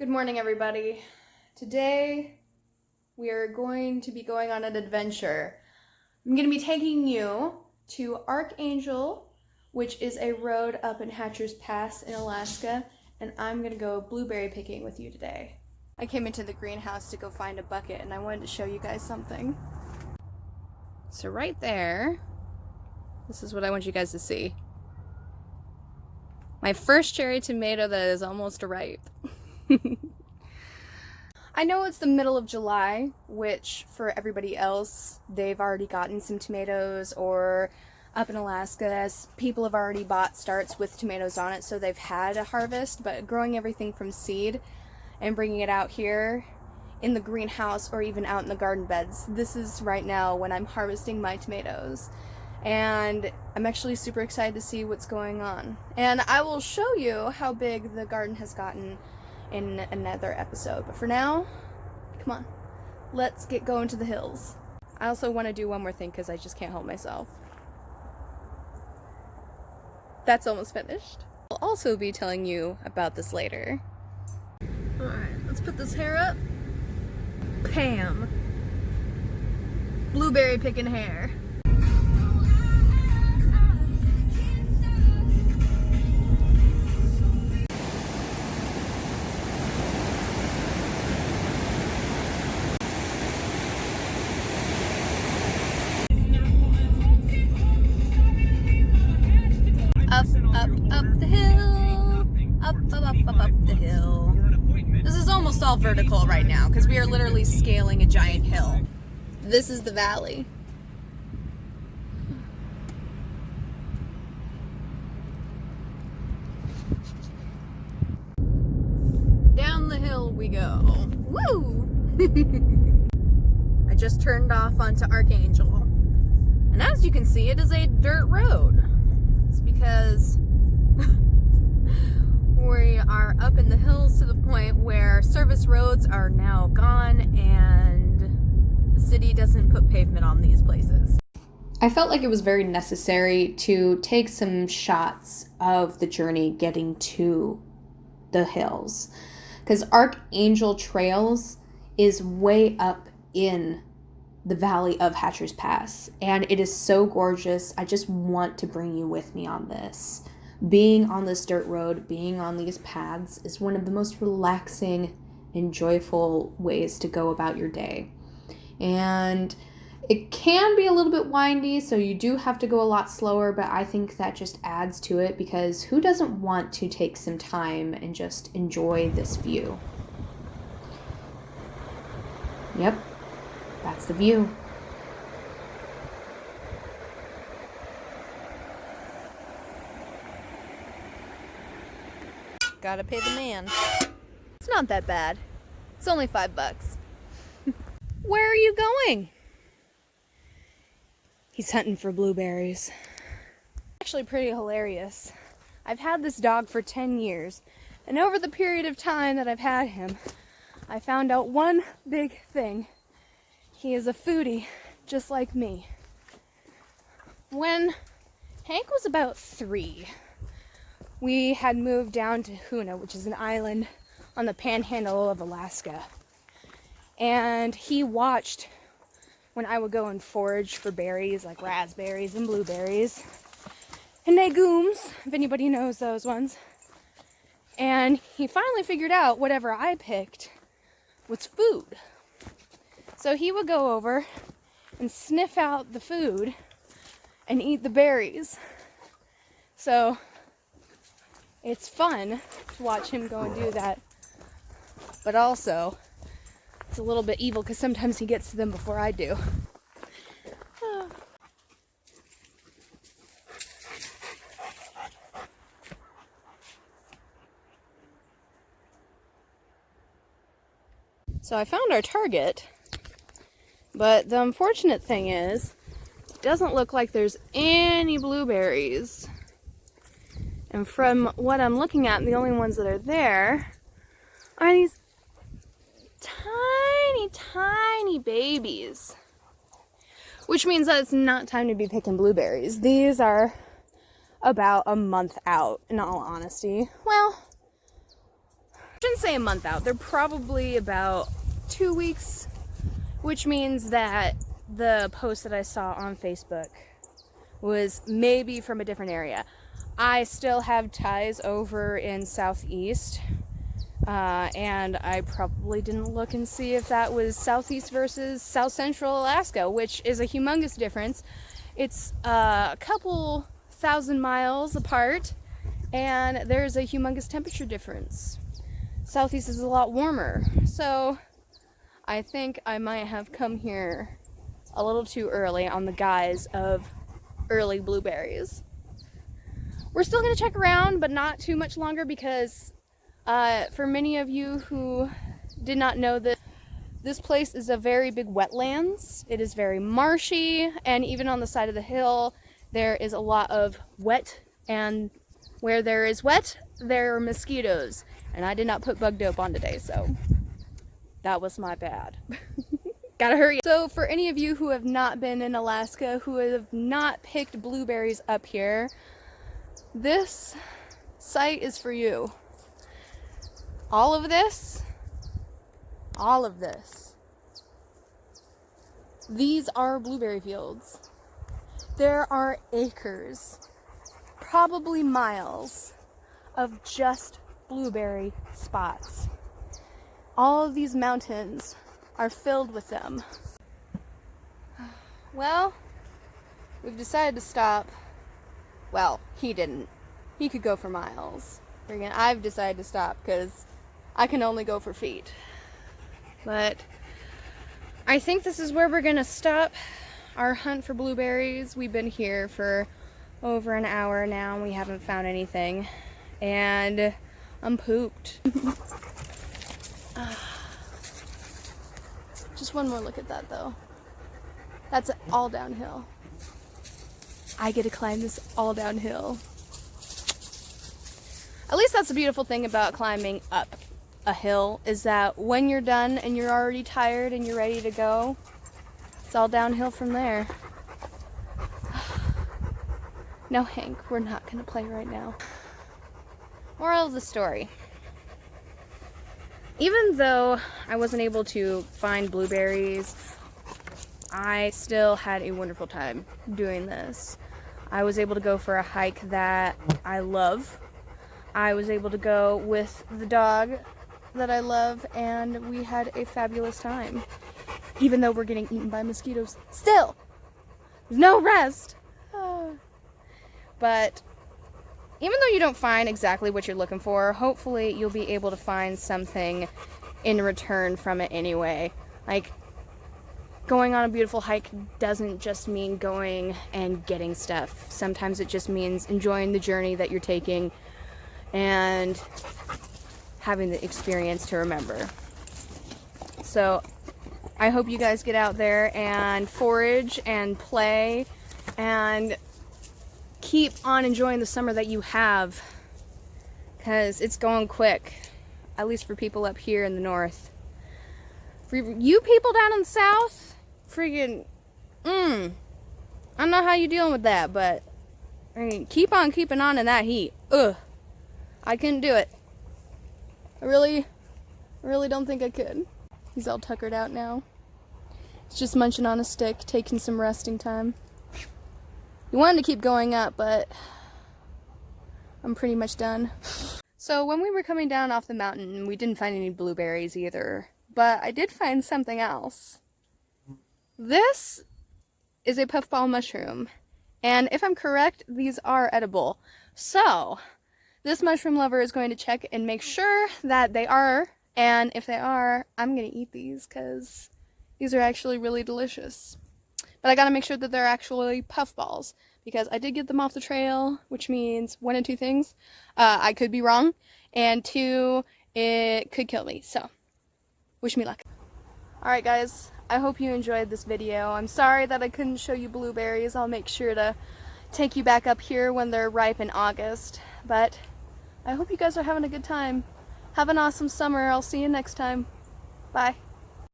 Good morning, everybody. Today we are going to be going on an adventure. I'm going to be taking you to Archangel, which is a road up in Hatcher's Pass in Alaska, and I'm going to go blueberry picking with you today. I came into the greenhouse to go find a bucket, and I wanted to show you guys something. So right there, this is what I want you guys to see. My first cherry tomato that is almost ripe. I know it's the middle of July, which for everybody else, they've already gotten some tomatoes, or up in Alaska, people have already bought starts with tomatoes on it, so they've had a harvest, but growing everything from seed and bringing it out here in the greenhouse or even out in the garden beds, this is right now when I'm harvesting my tomatoes. And I'm actually super excited to see what's going on. And I will show you how big the garden has gotten in another episode. But for now, come on, let's get going to the hills. I also want to do one more thing because I just can't help myself. That's almost finished. I'll also be telling you about this later. Alright, let's put this hair up. Pam. Blueberry picking hair. Up the hill, up the hill. This is almost all vertical right now because we are literally scaling a giant hill. This is the valley. Down the hill we go. Woo! I just turned off onto Archangel. And as you can see, it is a dirt road. It's because we are up in the hills to the point where service roads are now gone and the city doesn't put pavement on these places. I felt like it was very necessary to take some shots of the journey getting to the hills, because Archangel Trails is way up in the valley of Hatcher's Pass, and it is so gorgeous. I just want to bring you with me on this. Being on this dirt road, being on these paths is one of the most relaxing and joyful ways to go about your day. And it can be a little bit windy, so you do have to go a lot slower, but I think that just adds to it, because who doesn't want to take some time and just enjoy this view? Yep, that's the view. Gotta pay the man. It's not that bad. It's only $5. Where are you going? He's hunting for blueberries. Actually pretty hilarious. I've had this dog for 10 years, and over the period of time that I've had him, I found out one big thing. He is a foodie, just like me. When Hank was about 3, we had moved down to Hoona, which is an island on the panhandle of Alaska. And he watched when I would go and forage for berries, like raspberries and blueberries and legumes, if anybody knows those ones. And he finally figured out whatever I picked was food. So he would go over and sniff out the food and eat the berries. So it's fun to watch him go and do that, but also it's a little bit evil because sometimes he gets to them before I do. So I found our target, but the unfortunate thing is, it doesn't look like there's any blueberries. And from what I'm looking at, the only ones that are there are these tiny, tiny babies. Which means that it's not time to be picking blueberries. These are about a month out, in all honesty. Well, shouldn't say a month out. They're probably about 2 weeks, which means that the post that I saw on Facebook was maybe from a different area. I still have ties over in Southeast, and I probably didn't look and see if that was Southeast versus South Central Alaska, which is a humongous difference. It's a couple thousand miles apart, and there's a humongous temperature difference. Southeast is a lot warmer, so I think I might have come here a little too early on the guise of early blueberries. We're still going to check around, but not too much longer, because for many of you who did not know that this place is a very big wetlands. It is very marshy, and even on the side of the hill there is a lot of wet, and where there is wet there are mosquitoes, and I did not put bug dope on today, so that was my bad. Gotta hurry. So for any of you who have not been in Alaska, who have not picked blueberries up here, this site is for you. All of this, these are blueberry fields. There are acres, probably miles, of just blueberry spots. All of these mountains are filled with them. Well, we've decided to stop. Well, he didn't. He could go for miles. Again, I've decided to stop because I can only go for feet. But I think this is where we're gonna stop our hunt for blueberries. We've been here for over an hour now and we haven't found anything. And I'm pooped. Just one more look at that though. That's all downhill. I get to climb this all downhill. At least that's the beautiful thing about climbing up a hill, is that when you're done and you're already tired and you're ready to go, it's all downhill from there. No, Hank, we're not gonna play right now. Moral of the story. Even though I wasn't able to find blueberries, I still had a wonderful time doing this. I was able to go for a hike that I love. I was able to go with the dog that I love, and we had a fabulous time. Even though we're getting eaten by mosquitoes, still, there's no rest. But even though you don't find exactly what you're looking for, hopefully you'll be able to find something in return from it anyway. Like, going on a beautiful hike doesn't just mean going and getting stuff. Sometimes it just means enjoying the journey that you're taking and having the experience to remember. So I hope you guys get out there and forage and play and keep on enjoying the summer that you have, because it's going quick, at least for people up here in the north. For you people down in the south, freaking, I don't know how you're dealing with that, but I mean, keep on keeping on in that heat. Ugh, I couldn't do it. I really don't think I could. He's all tuckered out now. He's just munching on a stick, taking some resting time. He wanted to keep going up, but I'm pretty much done. So when we were coming down off the mountain, we didn't find any blueberries either, but I did find something else. This is a puffball mushroom, and if I'm correct, these are edible. So this mushroom lover is going to check and make sure that they are, and if they are, I'm going to eat these because these are actually really delicious. But I gotta make sure that they're actually puffballs, because I did get them off the trail, which means one of two things. I could be wrong, and two, it could kill me, so wish me luck. Alright guys, I hope you enjoyed this video. I'm sorry that I couldn't show you blueberries. I'll make sure to take you back up here when they're ripe in August, but I hope you guys are having a good time. Have an awesome summer. I'll see you next time. Bye.